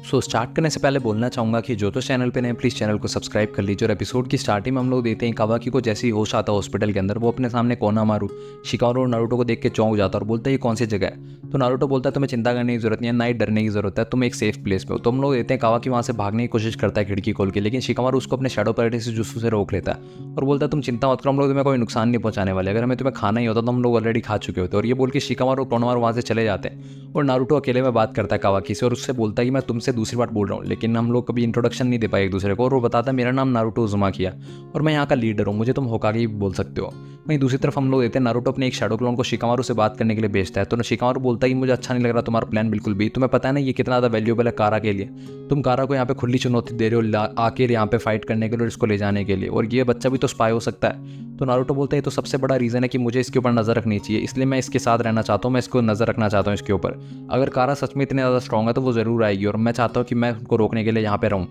Start करने से पहले बोलना चाहूँगा कि जो तो चैनल पे नए प्लीज़ चैनल को सब्सक्राइब कर लीजिए। और एपिसोड की स्टार्टिंग में हम लोग देखते हैं कावाकी को जैसे ही होश आता है हॉस्पिटल के अंदर, वो अपने सामने कोनामारू, शिकारो और नारुतो को देख के चौंक जाता है और बोलता है ये कौन सी जगह है। तो नारुतो बोलता है तुम्हें चिंता करने की जरूरत नहीं है, ना ही डरने की जरूरत है, तुम एक सेफ प्लेस पे हो। तो हम लोग देखते हैं कावाकी वहाँ से भागने की कोशिश करता है खिड़की खोल के, लेकिन शिकामारू उसको अपने शैडो पैरालिसिस जुत्सु से रोक लेता है और बोलता है तुम चिंता मत करो, हम लोग तुम्हें कोई नुकसान नहीं पहुंचाने वाले, अगर हमें तुम्हें खाना ही होता तो हम लोग ऑलरेडी खा चुके होते। और ये बोल के शिकामारू और कोनोमारू वहाँ से चले जाते हैं और नारुतो अकेले में बात करता है कावाकी से और उससे बोलता है कि मैं तुमसे दूसरी बार बोल रहा हूँ, लेकिन हम लोग कभी इंट्रोडक्शन नहीं दे पाए एक दूसरे को। और वो बताता है मेरा नाम नारुतो उज़ुमाकी है और मैं यहाँ का लीडर हूँ, मुझे तुम होकागे ही बोल सकते हो। वहीं दूसरी तरफ हम लोग देते हैं नारुतो अपने एक शैडो क्लोन को शिकामारू से बात करने के लिए भेजता है। तो शिकामारू बोलता है कि मुझे अच्छा नहीं लग रहा तुम्हारा प्लान बिल्कुल भी, तुम्हें पता है ना ये कितना ज़्यादा वैल्यूएबल है कारा के लिए, तुम कारा को यहाँ पे खुली चुनौती दे रहे हो आके यहाँ पे फाइट करने के लिए और इसको ले जाने के लिए, और ये बच्चा भी तो स्पाई हो सकता है। तो नारुतो बोलता है तो सबसे बड़ा रीज़न है कि मुझे इसके ऊपर नज़र रखनी चाहिए, इसलिए मैं इसके साथ रहना चाहता हूँ, मैं इसको नज़र रखना चाहता हूँ इसके ऊपर। अगर कारा सच में इतने ज़्यादा स्ट्रॉन्ग है तो वो ज़रूर आएगी और मैं चाहता हूँ कि मैं उनको रोकने के लिए यहाँ पे रहूँ।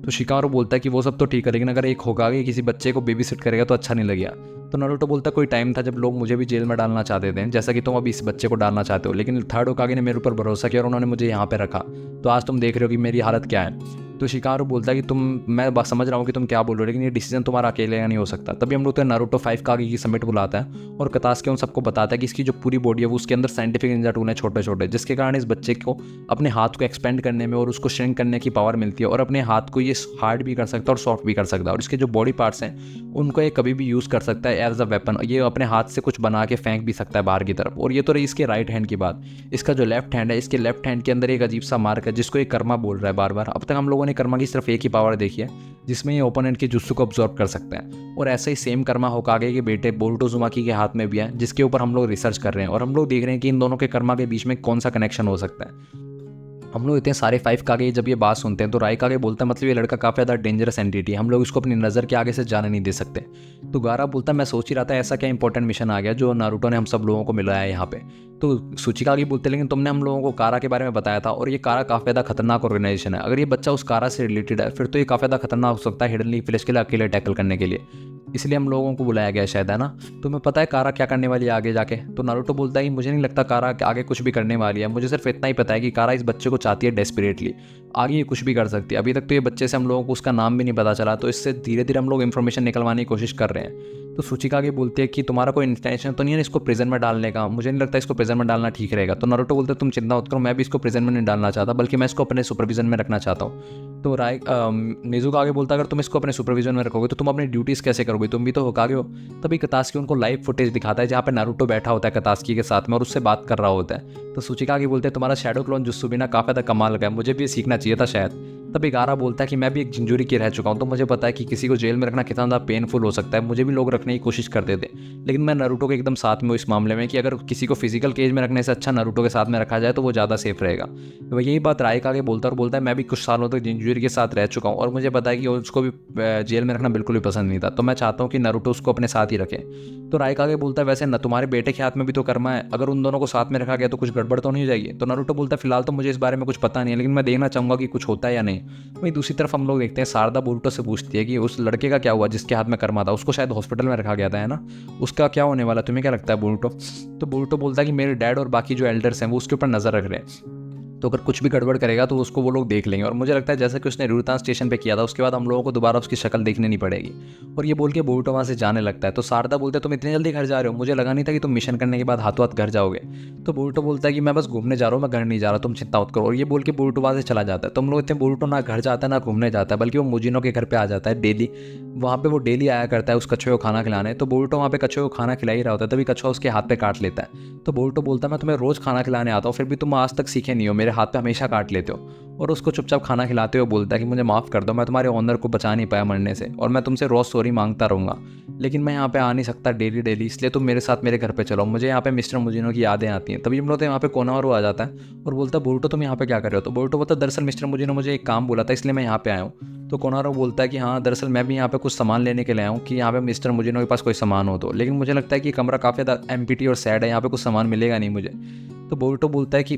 तो शिकारू बोलता है कि वो सब तो ठीक है, लेकिन अगर एक होकागे किसी बच्चे को बेबी सिट करेगा तो अच्छा नहीं लगेगा। तो नारुतो बोलता है कोई टाइम था जब लोग मुझे भी जेल में डालना चाहते थे, जैसा कि तुम अभी इस बच्चे को डालना चाहते हो, लेकिन थर्ड होकागे ने मेरे ऊपर भरोसा किया और उन्होंने मुझे यहाँ पे रखा। तो आज तुम देख रहे हो कि मेरी हालत क्या है। तो शिकारू बोलता है कि मैं बात समझ रहा हूँ कि तुम क्या बोल रहे हो, लेकिन ये डिसीजन तुम्हारा अकेले का नहीं हो सकता। तभी हम लोग तो नारुतो 5 कागे की समिट बुलाता है और कतास्के उन सबको बताता है कि इसकी जो पूरी बॉडी है वो उसके अंदर साइंटिफिक निंजा टूल है छोटे छोटे, जिसके कारण इस बच्चे को अपने हाथ को एक्सपेंड करने में और उसको श्रिंक करने की पावर मिलती है और अपने हाथ को ये हार्ड भी कर सकता है और सॉफ्ट भी कर सकता है। और इसके जो बॉडी पार्ट्स हैं उनको ये कभी भी यूज़ कर सकता है एज अ वेपन, ये अपने हाथ से कुछ बना के फेंक भी सकता है बाहर की तरफ। और ये तो रही इसके राइट हैंड की बात। इसका जो लेफ्ट हैंड है, इसके लेफ्ट हैंड के अंदर एक अजीब सा मार्क है जिसको ये कर्मा बोल रहा है बार बार। अब तक हम लोगों ने कर्मा की सिर्फ एक ही पावर देखी है जिसमें ये ओपोनेंट के जुत्सु को अब्जॉर्ब कर सकते हैं, और ऐसा ही सेम कर्मा होकागे के बेटे बोरुतो उज़ुमाकी के हाथ में भी है, जिसके ऊपर हम लोग रिसर्च कर रहे हैं और हम लोग देख रहे हैं कि इन दोनों के कर्मा के बीच में कौन सा कनेक्शन हो सकता है। हम लोग इतने सारे 5 कागे जब ये बात सुनते हैं तो राय कागे बोलता है मतलब ये लड़का काफ़ी ज़्यादा डेंजरस एंटिटी है, हम लोग इसको अपनी नज़र के आगे से जाने नहीं दे सकते। तो गारा बोलता है मैं सोच ही रहा था ऐसा क्या इंपॉर्टेंट मिशन आ गया जो नारुतो ने हम सब लोगों को मिलाया है यहाँ पे। तो सूचिकागी बोलते लेकिन तुमने हम लोगों को कारा के बारे में बताया था और ये कारा काफ़ी ज़्यादा खतरनाक ऑर्गेनाइजेशन है, अगर ये बच्चा उस कारा से रिलेटेड है फिर तो ये काफ़ी ज़्यादा खतरनाक हो सकता है हिडन लीफ विलेज के लिए अकेले टैकल करने के लिए, इसलिए हम लोगों को बुलाया गया शायद, है ना। तुम्हें पता है कारा क्या करने वाली है आगे जाके। तो नारुतो बोलता है कि मुझे नहीं लगता कारा आगे कुछ भी करने वाली है, मुझे सिर्फ इतना ही पता है कि कारा इस बच्चे को चाहती है डेस्परेटली, आगे ये कुछ भी कर सकती है। अभी तक तो ये बच्चे से हम लोगों को उसका नाम भी नहीं पता चला, तो इससे धीरे धीरे हम लोग इन्फॉर्मेशन निकलवाने की कोशिश कर रहे हैं। तो सूचिकागे बोलती है कि तुम्हारा कोई इंटेंशन तो नहीं है इसको प्रिजन में डालने का, मुझे नहीं लगता इसको प्रिजन में डालना ठीक रहेगा। तो नारुतो बोलते तुम चिंता मत करो, मैं भी इसको प्रिजन में नहीं डालना चाहता, बल्कि मैं इसको अपने सुपरविजन में रखना चाहता हूँ। तो नेज़ुका आगे बोलता अगर तुम इसको अपने सुपरविजन में रखोगे तो तुम अपनी ड्यूटीज़ कैसे करोगे, तुम भी तो होकागे हो। तभी कतास्की उनको लाइव फुटेज दिखाता है जहाँ पे नारुतो बैठा होता है कतास्की के साथ में और उससे बात कर रहा होता है। तो सूचिकागे बोलते हैं तुम्हारा शैडो क्लोन जुत्सु भी ना काफ़ी ज़्यादा कमाल लगा है, मुझे भी सीखना चाहिए था शायद। तभी गारा बोलता है कि मैं भी एक जिंजूरी की रह चुका हूँ, तो मुझे पता है कि किसी को जेल में रखना कितना ज़्यादा पेनफुल हो सकता है, मुझे भी लोग रखने की कोशिश करते थे, लेकिन मैं नारुतो के एकदम साथ में हूँ इस मामले में कि अगर किसी को फिजिकल केज में रखने से अच्छा नारुतो के साथ में रखा जाए तो वो ज़्यादा सेफ रहेगा। तो यही बात रायकागे बोलता है और बोलता है मैं भी कुछ सालों तक जिंजूरी के साथ रह चुका हूँ और मुझे पता है कि उसको भी जेल में रखना बिल्कुल भी पसंद नहीं था, तो मैं चाहता हूँ कि नारुतो उसको अपने साथ ही रखे। तो रायकागे बोलता है वैसे न तुम्हारे बेटे के हाथ में भी तो कर्मा है, अगर उन दोनों को साथ में रखा गया तो कुछ गड़बड़ तो नहीं हो जाएगी। तो नारुतो बोलता है फिलहाल तो मुझे इस बारे में कुछ पता नहीं है, लेकिन मैं देखना चाहूँगा कि कुछ होता है या नहीं। वहीं दूसरी तरफ हम लोग देखते हैं शारदा बोरुतो से पूछती है कि उस लड़के का क्या हुआ जिसके हाथ में कर्मा था, उसको शायद हॉस्पिटल में रखा गया था, है ना, उसका क्या होने वाला, तुम्हें क्या लगता है बोरुतो। तो बोरुतो बोलता है कि मेरे डैड और बाकी जो एल्डर्स हैं वो उसके ऊपर नज़र रख रहे हैं, तो अगर कुछ भी गड़बड़ करेगा तो उसको वो लोग देख लेंगे, और मुझे लगता है जैसा कि उसने रूतान स्टेशन पे किया था उसके बाद हम लोगों को दोबारा उसकी शक्ल देखने नहीं पड़ेगी। और ये बोल के बोरुतो वहाँ से जाने लगता है। तो शारदा बोलते हैं तुम इतनी जल्दी घर जा रहे हो, मुझे लगा नहीं था कि तुम मिशन करने के बाद हाथों हाथ घर जाओगे। तो बोरुतो बोलता है कि मैं बस घूमने जा रहा हूँ, मैं घर नहीं जा रहा, तुम चिंता मत करो। और ये बोल के बोरुतो वहाँ से चला जाता है। तो हम लोग इतने बोरुतो ना घर जाता है ना घूमने जाता है, बल्कि वो मुजिनो के घर पे आ जाता है डेली, वहाँ पे वो डेली आया करता है उस कछुए को खाना खिलाने। तो बोरुतो वहाँ पे कछुए को खाना खिला ही रहा होता है, तभी कछुआ उसके हाथ पे काट लेता है। तो बोरुतो बोलता है मैं तुम्हें रोज़ खाना खिलाने आता हूँ फिर भी तुम आज तक सीखे नहीं हो, मेरे हाथ पे हमेशा काट लेते हो। और उसको चुपचाप खाना खिलाते हुए बोलता है कि मुझे माफ़ कर दो, मैं तुम्हारे ऑनर को बचा नहीं पाया मरने से और मैं तुमसे रोज़ सॉरी मांगता रहूँगा, लेकिन मैं यहाँ पे आ नहीं सकता डेली डेली, इसलिए तुम मेरे साथ मेरे घर पे चलो, मुझे यहाँ पे मिस्टर मुजिनो की यादें आती हैं। तभी हम लोग यहाँ पे कोनामारू आ जाता है और बोलता है बोरुतो तुम यहाँ पे क्या कर रहे हो। तो बोरुतो बोलता है दरअसल मिस्टर मुजिनो मुझे एक काम बोला था इसलिए मैं यहाँ पे आया हूँ। तो कोनामारू बोलता है कि हाँ दरअसल मैं भी यहाँ पे कुछ सामान लेने के लिए आया हूँ कि यहाँ पे मिस्टर मुजिनो के पास कोई सामान हो तो, लेकिन मुझे लगता है कि कमरा काफ़ी ज़्यादा एम्प्टी और सैड है, यहाँ पे कुछ सामान मिलेगा नहीं मुझे। तो बोरुतो बोलता है कि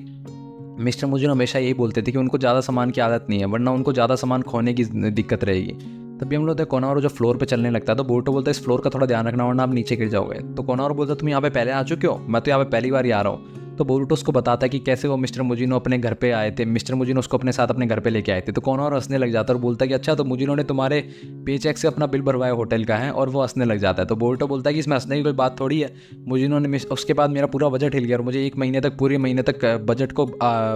मिस्टर मुजिनो हमेशा यही बोलते थे कि उनको ज़्यादा सामान की आदत नहीं है वरना उनको ज़्यादा सामान खोने की दिक्कत रहेगी। तभी हम लोग कोनामारू जो फ्लोर पे चलने लगता है तो बोरुतो बोलता है इस फ्लोर का थोड़ा ध्यान रखना वरना आप नीचे गिर जाओगे। तो कोनामारू बोलता है तुम यहाँ पे पहले आ चुके हो, मैं तो यहाँ पे पहली बार ही आ रहा हूँ। तो बोरुटो उसको बताता है कि कैसे वो मिस्टर मुजिनो अपने घर पे आए थे, मिस्टर मुजिनो उसको अपने साथ अपने घर पे लेके आए थे। तो कोनोहारू हंसने लग जाता है और बोलता है कि अच्छा, तो मुजिनो ने तुम्हारे पे चेक से अपना बिल भरवाया होटल का है, और वो हंसने लग जाता है। तो बोरुटो बोलता है कि इसमें हंसने की कोई बात थोड़ी है, मुजिनो ने उसके बाद मेरा पूरा बजट हिल गया और मुझे 1 महीने तक, पूरे महीने तक बजट को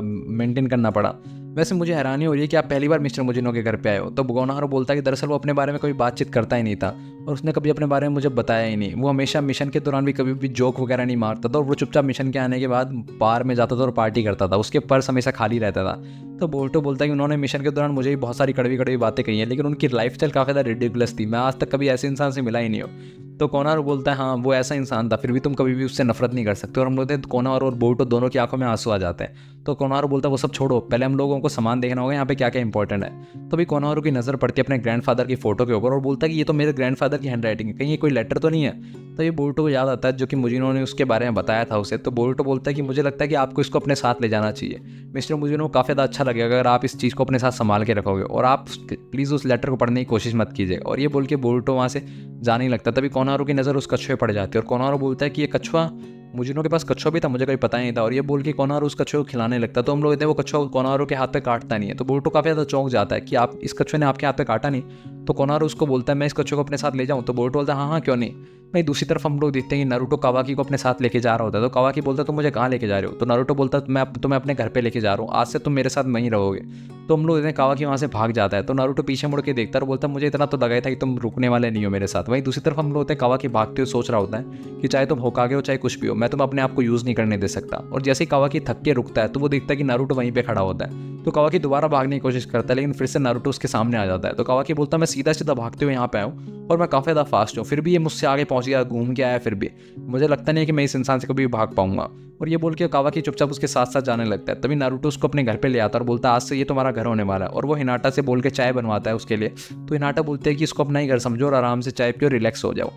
मेंटेन करना पड़ा। वैसे मुझे हैरानी हो रही है कि आप पहली बार मिस्टर मुजिनो के घर पे आए हो। तो कोनोहारू बोलता है कि दरअसल वो अपने बारे में कभी बातचीत करता ही नहीं था और उसने कभी अपने बारे में मुझे बताया ही नहीं। वो हमेशा मिशन के दौरान भी कभी भी जोक वगैरह नहीं मारता था और वो चुपचाप मिशन के आने के बाद बार में जाता था और पार्टी करता था। उसके पर्स हमेशा खाली रहता था। तो बोल्टो बोलता है कि उन्होंने मिशन के दौरान मुझे भी बहुत सारी कड़वी कड़वी बातें कही हैं, लेकिन उनकी लाइफस्टाइल काफ़ी ज़्यादा रिडिकुलस थी। मैं आज तक कभी ऐसे इंसान से मिला ही नहीं हूँ। तो कोनोहारू बोलता है हाँ, वो ऐसा इंसान था, फिर भी तुम कभी भी उससे नफरत नहीं कर सकते। और हम बोलते हैं कोनोहारू और बोरुटो दोनों की आंखों में आंसू आ जाते हैं। तो कोनोहारू बोलता है वो सब छोड़ो, पहले हम लोगों को सामान देखना होगा यहाँ पे क्या क्या इंपॉर्टेंट है। तो भी कोनोहारू की नज़र पड़ती है अपने ग्रैंडफादर की फोटो के ऊपर और बोलता है कि ये तो मेरे ग्रैंडफादर की हैंडराइटिंग है, कहीं ये कोई लेटर तो नहीं है। तो ये बोरुटो को याद आता है जो कि मुजिनो ने उसके बारे में बताया था उसे। तो बोरुटो बोलता है कि मुझे लगता है कि आपको इसको अपने साथ ले जाना चाहिए, मिस्टर मुजिनो को काफ़ी ज़्यादा अच्छा लगेगा अगर आप इस चीज़ को अपने साथ संभाल के रखोगे, और आप प्लीज़ उस लेटर को पढ़ने की कोशिश मत कीजिए। और ये बोल के बोरुटो वहाँ से जाने ही लगता। तभी कोनोहारू की नज़र उस कछुए पर जाती है और कोनोहारू बोलता है कि ये कछुआ, मुजिनो के पास कछुआ भी था, मुझे कभी पता नहीं था। और ये बोल के कोनोहारू उस कछुए को खिलाने लगता। तो हम लोग कहते हैं वो कछुआ कोनोहारू के हाथ पे काटता नहीं है। तो बोरुटो काफ़ी ज़्यादा चौंक जाता है कि आप, इस कछुए ने आपके हाथ पे काटा नहीं। तो कोनोहारू उसको बोलता है मैं इस कछुए को अपने साथ ले जाऊँ। तो बोरुटो बोलता है हाँ हाँ क्यों नहीं। भाई दूसरी तरफ हम लोग देखते हैं कि नारुतो कावाकी को अपने साथ लेके जा रहा होता है। तो कावाकी बोलता है तुम मुझे कहाँ लेके जा रहे हो। तो नारुतो बोलता है मैं तुम्हें अपने घर पे लेके जा रहा हूँ, आज से तुम मेरे साथ वहीं रहोगे। तो हम लोग देखते हैं कावाकी वहाँ से भाग जाता है। तो नारुतो पीछे मुड़ के देखता है और बोलता है मुझे इतना तो लगा ही था कि तुम रुकने वाले नहीं हो मेरे साथ। वहीं दूसरी तरफ हम लोग होते हैं कावाकी भागते हुए सोच रहा होता है कि चाहे तुम होकागे हो चाहे कुछ भी हो, मैं तुम अपने आप को यूज़ नहीं करने दे सकता। और जैसे ही कावाकी थक के रुकता है तो वो देखता है कि नारुतो वहीं पे खड़ा होता है। तो कावाकी दोबारा भागने की कोशिश करता है, लेकिन फिर से नारुतो उसके सामने आ जाता है। तो कावाकी बोलता है मैं सीधा सीधा भागते हुए यहाँ पे आया हूँ और मैं काफ़ी ज़्यादा फास्ट हूँ, फिर भी ये मुझसे आगे पहुँच गया, घूम के आया, फिर भी मुझे लगता नहीं है कि मैं इस इंसान से कभी भाग पाऊंगा। और ये बोल के कावाकी चुपचाप उसके साथ साथ जाने लगता है। तभी नारुतो उसको अपने घर पे ले आता है और बोलता है आज से ये तुम्हारा घर होने वाला है। और वो हिनाटा से बोल के चाय बनवाता है उसके लिए। तो हिनाटा बोलते हैं कि इसको अपना ही घर समझो और आराम से चाय पियो, रिलैक्स हो जाओ।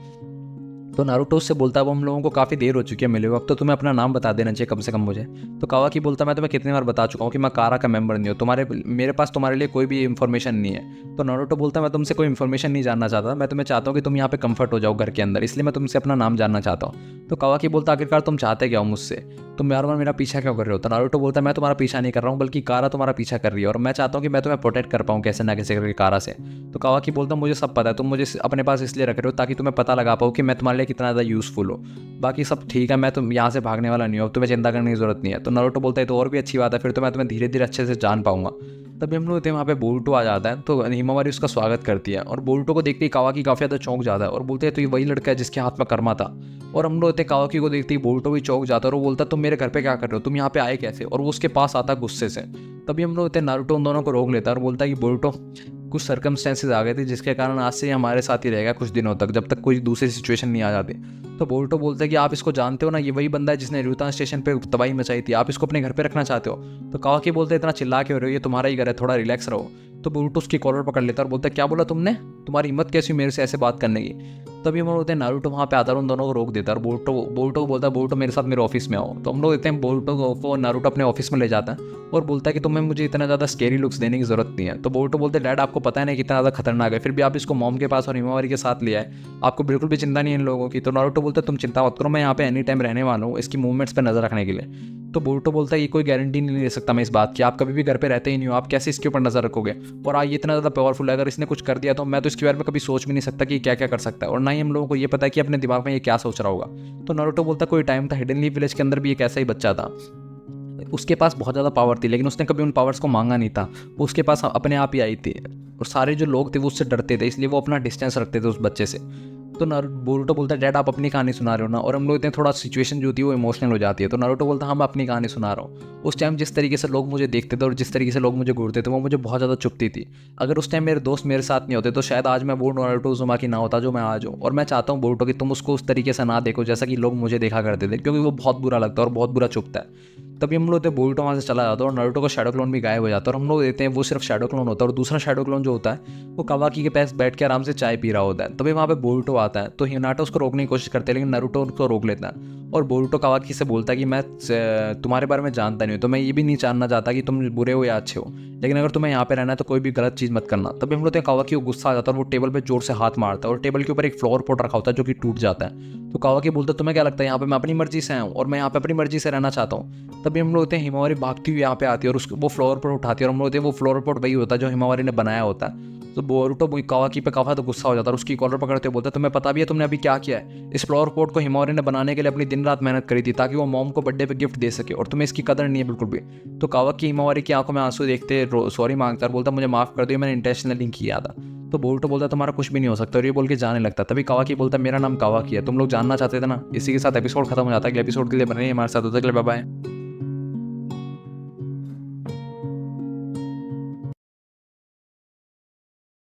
तो नारुतो उससे बोलता है अब हम लोगों को काफ़ी देर हो चुकी है मिले हुए, अब तो तुम्हें अपना नाम बता देना चाहिए कम से कम मुझे। तो कावाकी बोलता मैं तुम्हें कितनी बार बता चुका हूँ कि मैं कारा का मेंबर नहीं हूँ, मेरे पास तुम्हारे लिए कोई भी इन्फॉर्मेशन नहीं है। तो नारुतो बोलता मैं तुमसे कोई इन्फॉर्मेशन नहीं जानना चाहता, मैं तुम्हें चाहता हूँ कि तुम यहाँ पे कंफर्ट हो जाओ घर के अंदर, इसलिए मैं तुमसे अपना नाम जानना चाहता हूँ। तो कावाकी बोलता आखिरकार तुम चाहते क्या हो मुझसे, तुम बार बार मेरा पीछा क्यों कर रहे हो। तो नारुतो बोलता है मैं तुम्हारा पीछा नहीं कर रहा हूँ, बल्कि कारा तुम्हारा पीछा कर रही है और मैं चाहता हूँ कि मैं तुम्हें प्रोटेक्ट कर पाऊँ कैसे ना कैसे करके कारा से। तो कावाकी बोलता मुझे सब पता है, तुम मुझे अपने पास इसलिए रख रहे हो ताकि तुम्हें पता लगा पाओ कि मैं तुम्हारे लिए कितना ज़्यादा यूज़फुल हो। बाकी सब ठीक है, मैं तुम यहाँ से भागने वाला नहीं हूँ, अब तुम्हें चिंता करने की जरूरत नहीं है। तो नारुतो बोलता है तो और भी अच्छी बात है, फिर तो मैं तुम्हें धीरे धीरे अच्छे से जान पाऊंगा। तभी हम लोग वहाँ पे बोरुटो आ जाता है। तो हिमावारी उसका स्वागत करती है और बोरुटो को देखते ही कावाकी काफ़ी ज़्यादा चौंक जाता है और बोलते हैं तो ये वही लड़का है जिसके हाथ में कर्मा था। और हम लोग कावाकी को देखते ही बोरुटो भी चौंक जाता है और वो बोलता है तुम मेरे घर पे क्या कर रहे हो, तुम यहाँ पे आए कैसे। और वो उसके पास आता है गुस्से से। तभी हम लोग नारुतो उन दोनों को रोक लेता है और बोलता है कि बोरुटो कुछ सर्कमस्टेंसेज आ गए थे जिसके कारण आज से ये हमारे साथ ही रहेगा कुछ दिनों तक, जब तक कोई दूसरी सिचुएशन नहीं आ जाती। तो बोरुटो बोलता है कि आप इसको जानते हो ना, ये वही बंदा है जिसने र्यूतान स्टेशन पे तबाही मचाई थी, आप इसको अपने घर पे रखना चाहते हो। तो कावाकी बोलते इतना चिल्ला के हो रहे हो, ये तुम्हारा ही घर है, थोड़ा रिलैक्स रहो। तो बोरुटो उसकी कॉलर पकड़ लेता है और बोलता है क्या बोला तुमने, तुम्हारी हिम्मत कैसी मेरे से ऐसे बात करने की। तभी हम लोग होते हैं नारुतो वहाँ पे आता है उन दोनों को रोक देता है और बोरुटो को बोलता है बोरुटो मेरे साथ मेरे ऑफिस में आओ। तो हम लोग देते हैं बोरुटो को नारुतो अपने ऑफिस में ले जाता है और बोलता है कि तुम्हें मुझे इतना ज़्यादा स्केरी लुक्स देने की जरूरत नहीं है। तो बोरुटो बोलते हैं डैड आपको पता है नहीं कितना ज़्यादा खतरनाक है, फिर भी आप इसको मॉम के पास और हिमावारी के साथ ले आए, आपको बिल्कुल भी चिंता नहीं है इन लोगों की। तो नारुतो बोलता है तुम चिंता मत करो, मैं यहाँ पे एनी टाइम रहने वाला हूँ इसकी मूवमेंट्स पर नजर रखने के लिए। तो बोरुटो बोलता है ये कोई गारंटी नहीं ले सकता मैं इस बात की, आप कभी भी घर पे रहते ही नहीं हो, आप कैसे इसके ऊपर नजर रखोगे। और ये इतना ज़्यादा पावरफुल है, अगर इसने कुछ कर दिया तो मैं तो इसके बारे में कभी सोच भी नहीं सकता कि क्या क्या कर सकता है, और ना ही हम लोगों को ये पता है कि अपने दिमाग में ये क्या सोच रहा होगा। तो नारुतो बोलता कोई टाइम था हिडन लीफ विलेज के अंदर भी एक ऐसा ही बच्चा था, उसके पास बहुत ज़्यादा पावर थी लेकिन उसने कभी उन पावर्स को मांगा नहीं था, वो उसके पास अपने आप ही आई थी। और सारे जो लोग थे वो उससे डरते थे, इसलिए वो अपना डिस्टेंस रखते थे उस बच्चे से। तो बोरुटो बोलता है डैड आप अपनी कहानी सुना रहे हो ना, और हम लोग इतने थोड़ा सिचुएशन जो थी वो इमोशनल हो जाती है। तो नारुतो बोलता है हाँ मैं अपनी कहानी सुना रहा हूँ, उस टाइम जिस तरीके से लोग मुझे देखते थे और जिस तरीके से लोग मुझे घूरते थे वो मुझे बहुत ज़्यादा चुभती थी। अगर उस टाइम मेरे दोस्त मेरे साथ नहीं होते तो शायद आज मैं वो नारुतो उज़ुमाकी ना होता जो मैं आज हूँ। और मैं चाहता हूँ बोरुटो कि तुम उसको उस तरीके से ना देखो जैसा कि लोग मुझे देखा करते थे, क्योंकि वो बहुत बुरा लगता है और बहुत बुरा चुभता है। तभी हम लोग बोरुटो वहाँ से चला जाता है और नारुतो का शैडो क्लोन भी गायब हो जाता है और हम लोग देते हैं वो सिर्फ शैडो क्लोन होता है और दूसरा शैडो क्लोन जो होता है वो कावाकी के पास बैठ के आराम से चाय पी रहा होता है। तभी वहाँ पे बोरुटो आता है तो हिनाटा उसको रोकने की कोशिश करते हैं लेकिन नारुतो उसको रोक लेता है और बोरुटो कावाकी से बोलता है कि मैं तुम्हारे बारे में जानता नहीं हूँ, तो मैं ये भी नहीं जानना चाहता कि तुम बुरे हो या अच्छे हो, लेकिन अगर तुम्हें यहाँ पे रहना है तो कोई भी गलत चीज़ मत करना। तभी हम लोग कावाकी को गुस्सा आ जाता है और वो टेबल पे जोर से हाथ मारता है और टेबल के ऊपर एक फ्लावर पॉट रखा होता है जो कि टूट जाता है। तो कावाकी बोलता है तुम्हें क्या लगता है यहाँ पे मैं अपनी मर्जी से आया हूँ और मैं यहाँ पे अपनी मर्जी से रहना चाहता हूँ। तभी हम लोग होते हैं हिमावरी भागती हुई यहाँ पे आती है और उसको वो फ्लावर पॉट उठाती है और हम लोग होते हैं वो फ्लावर पॉट वही होता है जो हिमावरी ने बनाया होता है। तो बोरुटो कावाकी पे काफा तो गुस्सा हो जाता है और उसकी कॉलर पकड़ते बोलता है तुम्हें पता भी है तुमने अभी क्या किया है? इस फ्लावर पॉट को हिमावरी ने बनाने के लिए अपनी दिन रात मेहनत करी थी ताकि वो मॉम को बर्थडे पे गिफ्ट दे सके और तुम्हें इसकी कदर नहीं है बिल्कुल भी। तो कावाकी हिमावरी की आंखों में आंसू देखते सॉरी मांगता है, बोलता मुझे माफ कर दो, मैंने इंटेंशनली नहीं किया था। तो बोरुटो बोलता तुम्हारा कुछ भी नहीं हो सकता और ये बोल के जाने लगता। तभी कावाकी बोलता मेरा नाम कावाकी है, तुम लोग जानना चाहते थे ना। इसी के साथ एपिसोड खत्म हो जाता है। अगले एपिसोड के लिए बने रहिए हमारे साथ, तब तक के लिए बाय बाय।